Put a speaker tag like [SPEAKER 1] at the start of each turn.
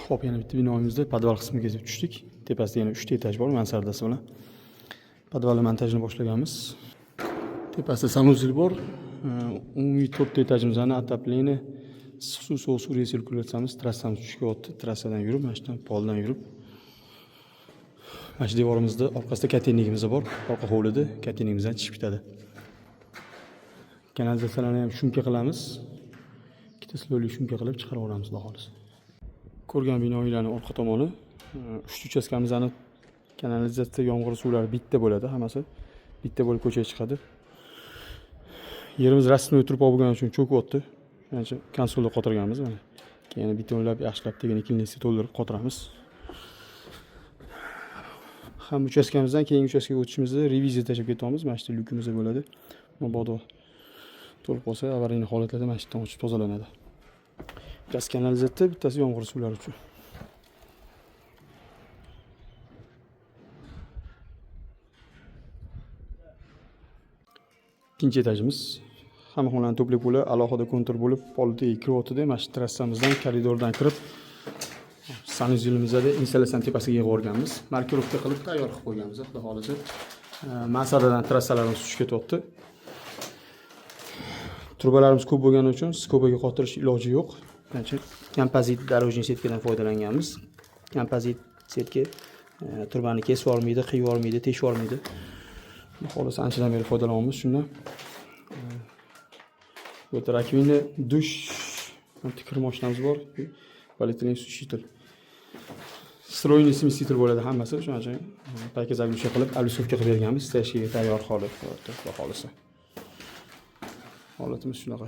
[SPEAKER 1] Xo'p, yana bitta binoyimizda podval qismiga kelib tushdik. Tepasida yana 3 ta etaj bor, mansardasi bilan. Podval montajini boshlaganmiz. Tepasida sanuzel bor. Umumiy 4 ta etajimizning ataplini suv resirkulyatsiyamiz, trassamiz tushyapti. Trassadan yurib, mana shu poldan yurib. Mana shu devorimizda orqasida katenligimiz bor. Orqa hovlida katenligimizdan chiqib ketadi. Kanalizatsiyalarni ham shumka qilamiz. Ikkita sloli shumka qilib chiqarib olamiz, xudo xolisa. Ko'rgan binolarning orqa tomoni 3 uchastkamizning kanalizatsiya yomg'ir suvlari bitta bo'ladi, hammasi bitta bo'lib ko'chaga chiqadi. Yerimiz rasmiy o'tirib bo'lgani uchun cho'kyapti. Shuning uchun konsolda qotirganmiz mana. Keyin betonlab yaxshilab degan ikkilisini to'ldirib qotiramiz. Ham uchastkamizdan keyingi uchastkaga o'tishimizda reviziya tashib ketamiz. Mana shu lyukimiz bo'ladi. Mabodo to'lib qolsa avariyli holatlarda mana shu yerdan ochib tozalanadi. Bittasi kanalizatsiya, bittasi yomg'ir suvlari uchun. Ikkinchi etajimiz. Hamma xonani to'plab bo'lib, alohida kontur bo'lib, politaga kiryapti-da, mana shu trassamizdan koridordan kirib, sanuzelimizda installyatsiyaning tepasiga yig'ib o'rganmiz. Markirovka qilib tayyor qilib qo'yganmiz, xudo xolisa. Mansardadan trassalarimiz tushib ketyapti. Trubalarimiz ko'p bo'lgani uchun skobaga qotirish iloji yo'q. Kompozit darojniy setkadan foydalanganmiz. Kompozit setka turbani kesib olmaydi, qiyib olmaydi, teshib olmaydi. Xolos anchadan beri foydalanyapmiz shundan. Bu yerda rakvina, dush, tikir mashinamiz bor. Polietilen sushitl. Stroyniy smesitel bo'ladi hammasi. Shuning uchun payka zaglusha qilib, ablisovka qilib berganmiz. Istashga tayyor holatda, xudo xolisa. Holatimiz shunaqa.